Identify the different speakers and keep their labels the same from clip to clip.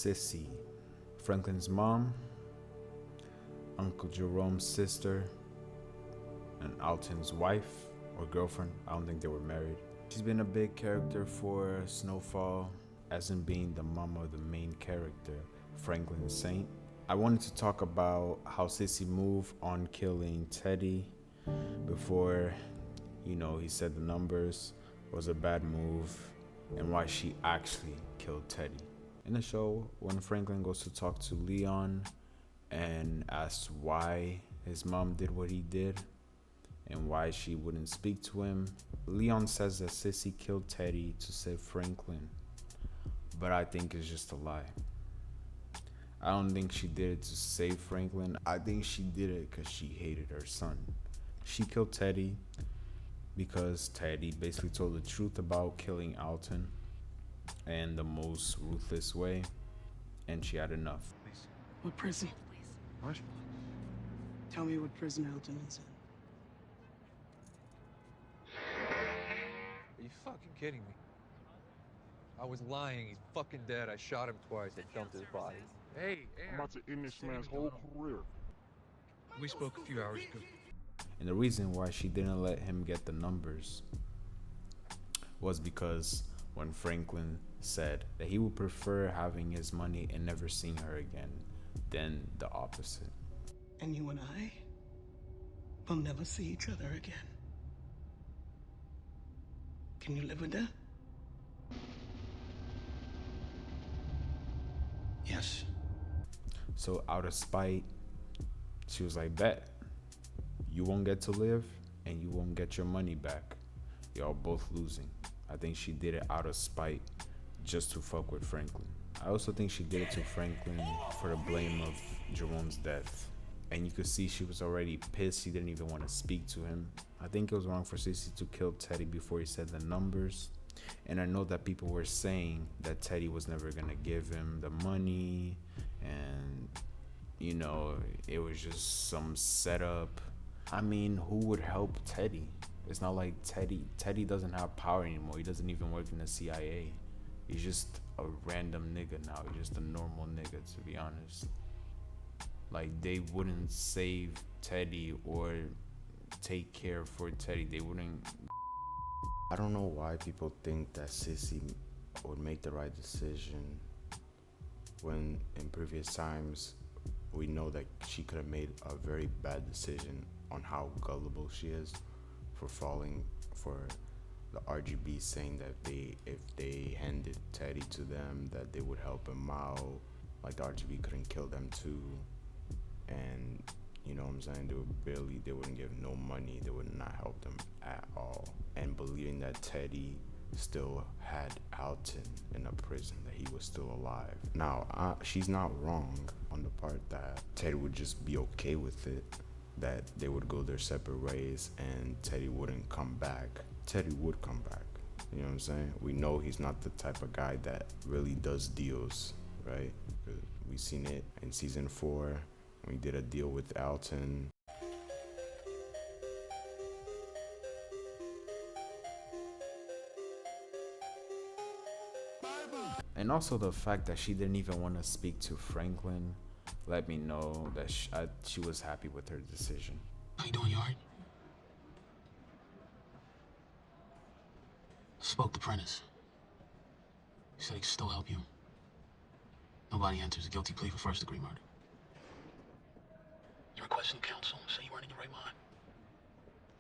Speaker 1: Cissy, Franklin's mom, Uncle Jerome's sister, and Alton's wife or girlfriend. I don't think they were married. She's been a big character for Snowfall, as in being the mom of the main character, Franklin Saint. I wanted to talk about how Cissy moved on killing Teddy before, he said the numbers was a bad move, and why she actually killed Teddy. In the show, when Franklin goes to talk to Leon and asks why his mom did what he did and why she wouldn't speak to him, Leon says that Cissy killed Teddy to save Franklin, but I think it's just a lie. I don't think she did it to save Franklin. I think she did it because she hated her son. She killed Teddy because Teddy basically told the truth about killing Alton in the most ruthless way, and she had enough.
Speaker 2: What prison?
Speaker 3: What?
Speaker 2: Tell me what prison Alton is in.
Speaker 3: Are you fucking kidding me? I was lying. He's fucking dead. I shot him twice. I dumped his body. Hey,
Speaker 4: I'm about to end this man's whole career.
Speaker 3: we spoke a few hours ago.
Speaker 1: And the reason why she didn't let him get the numbers was because when Franklin said that he would prefer having his money and never seeing her again than the opposite.
Speaker 2: And you and I will never see each other again. Can you live with that? Yes.
Speaker 1: So out of spite, she was like, bet, you won't get to live and you won't get your money back. Y'all both losing. I think she did it out of spite just to fuck with Franklin. I also think she did it to Franklin for the blame of Jerome's death. And you could see she was already pissed. She didn't even want to speak to him. I think it was wrong for Cissy to kill Teddy before he said the numbers. And I know that people were saying that Teddy was never going to give him the money. And, it was just some setup. I mean, who would help Teddy? It's not like Teddy doesn't have power anymore. He doesn't even work in the CIA. He's just a random nigga now. He's just a normal nigga, to be honest. Like, they wouldn't save Teddy or take care for Teddy. They wouldn't.
Speaker 5: I don't know why people think that Cissy would make the right decision when in previous times we know that she could have made a very bad decision on how gullible she is for falling for the RGB, saying that if they handed Teddy to them that they would help him out, like the RGB couldn't kill them too, and you know what I'm saying, they wouldn't give no money, they would not help them at all, and believing that Teddy still had Alton in a prison, that he was still alive. Now, she's not wrong on the part that Teddy would just be okay with it, that they would go their separate ways and Teddy wouldn't come back. Teddy would come back, you know what I'm saying? We know he's not the type of guy that really does deals, right? We seen it in season 4, we did a deal with Alton.
Speaker 1: And also the fact that she didn't even want to speak to Franklin let me know that she was happy with her decision.
Speaker 2: How you doing, Yard? Spoke to Prentice. He said he could still help you. Nobody enters a guilty plea for first-degree murder. You requesting counsel, say you weren't in your right mind.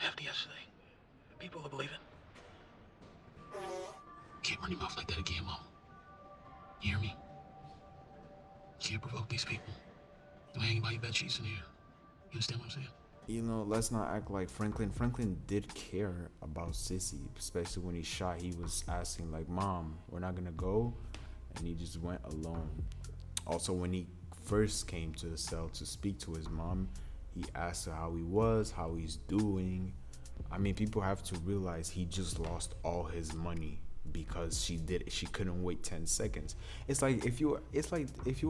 Speaker 2: After yesterday, people will believe it. Can't run your mouth like that again, Mom. You hear me? Can't provoke these people. Don't hang by your bed sheets in here. You understand what I'm saying?
Speaker 1: Let's not act like Franklin did care about Cissy, especially when he shot. He was asking like, Mom, we're not gonna go, and he just went alone. Also, when he first came to the cell to speak to his mom, he asked her how he was, how he's doing. I mean, people have to realize he just lost all his money because she couldn't wait 10 seconds. It's like if you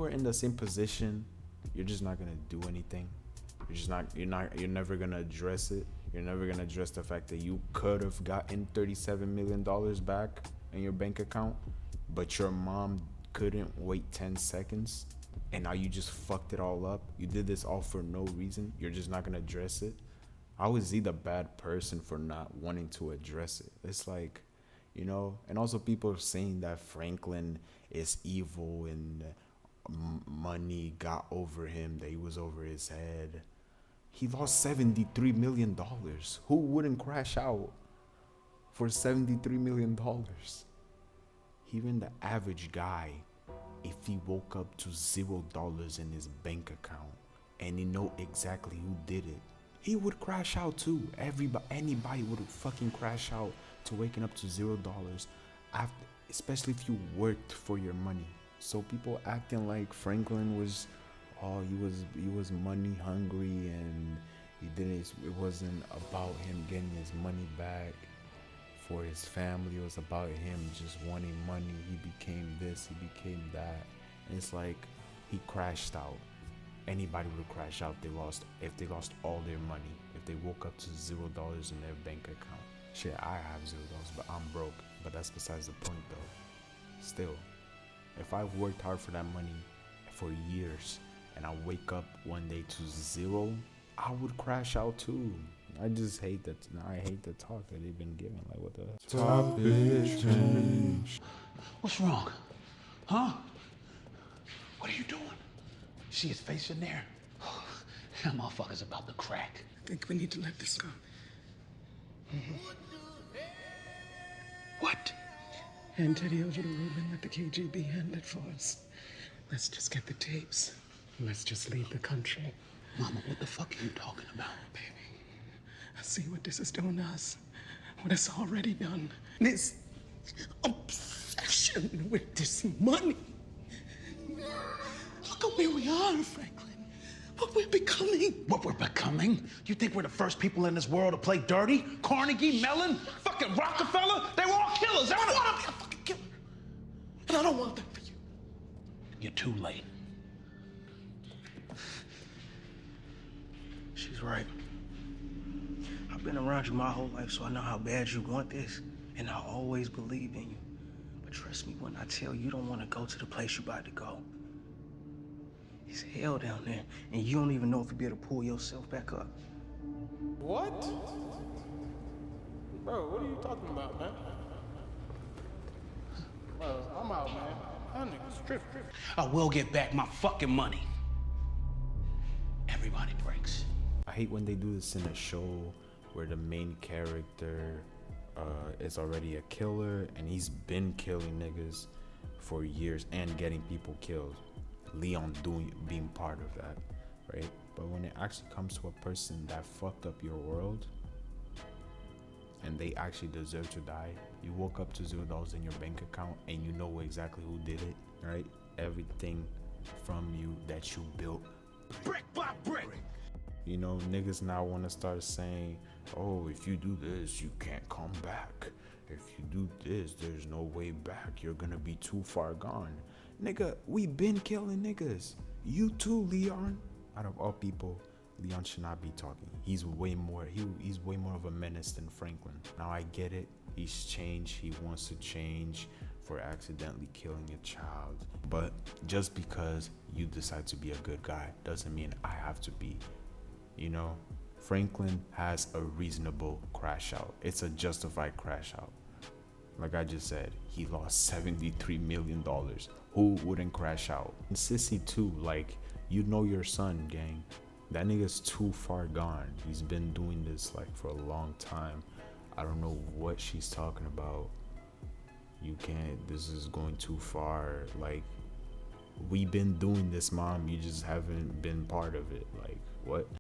Speaker 1: were in the same position, you're just not gonna do anything. You're never gonna address it. You're never gonna address the fact that you could have gotten $37 million back in your bank account, but your mom couldn't wait 10 seconds and now you just fucked it all up? You did this all for no reason? You're just not gonna address it? How is he the bad person for not wanting to address it? It's like, you know, and also people are saying that Franklin is evil and money got over him, that he was over his head. He lost $73 million. Who wouldn't crash out for $73 million? Even the average guy, if he woke up to $0 in his bank account and he know exactly who did it, he would crash out too. Anybody would fucking crash out to waking up to $0 after, especially if you worked for your money. So people acting like Franklin was, he was money hungry and it wasn't about him getting his money back for his family. It was about him just wanting money. He became this, he became that. And it's like he crashed out. Anybody would crash out if they lost all their money, if they woke up to $0 in their bank account. Shit, I have $0, but I'm broke. But that's besides the point though. Still, if I've worked hard for that money for years and I wake up one day to $0, I would crash out too. I just hate that. I hate the talk that they've been giving. Like, what the
Speaker 5: Topic change.
Speaker 2: What's wrong? Huh? What are you doing? See his face in there? That motherfucker's about to crack.
Speaker 6: I think we need to let this go.
Speaker 2: What?
Speaker 6: Hand Teddy over to Ruben, let the KGB handle it for us. Let's just get the tapes. Let's just leave the country.
Speaker 2: Mama, what the fuck are you talking about?
Speaker 6: Baby, I see what this is doing to us. What it's already done. This obsession with this money. Look at where we are, Franklin. What we're becoming.
Speaker 2: What we're becoming? You think we're the first people in this world to play dirty? Carnegie, Mellon, fucking Rockefeller? They were all killers.
Speaker 6: I don't want to be a fucking killer. And I don't want that for you.
Speaker 2: You're too late.
Speaker 7: She's right. I've been around you my whole life, so I know how bad you want this, and I always believe in you. But trust me when I tell you don't want to go to the place you're about to go. It's hell down there, and you don't even know if you'll be able to pull yourself back up.
Speaker 8: What? Bro, what are you talking about, man? Bro, I'm out, man. That nigga's tripping.
Speaker 2: I will get back my fucking money. Everybody breaks.
Speaker 1: I hate when they do this in a show where the main character is already a killer and he's been killing niggas for years and getting people killed. Leon being part of that, right? But when it actually comes to a person that fucked up your world and they actually deserve to die, you woke up to $0 in your bank account and you know exactly who did it, right? Everything from you that you built brick by brick. You know, niggas now want to start saying, oh, if you do this, you can't come back. If you do this, there's no way back. You're gonna be too far gone. Nigga, we been killing niggas. You too, Leon. Out of all people, Leon should not be talking. He's way more of a menace than Franklin. Now I get it. He's changed. He wants to change for accidentally killing a child. But just because you decide to be a good guy doesn't mean I have to be. You know, Franklin has a reasonable crash out. It's a justified crash out. Like I just said, he lost $73 million. Who wouldn't crash out? And Cissy too, like, you know your son, gang. That nigga's too far gone. He's been doing this like for a long time. I don't know what she's talking about. You can't, this is going too far. Like, we've been doing this, mom. You just haven't been part of it. Like, what?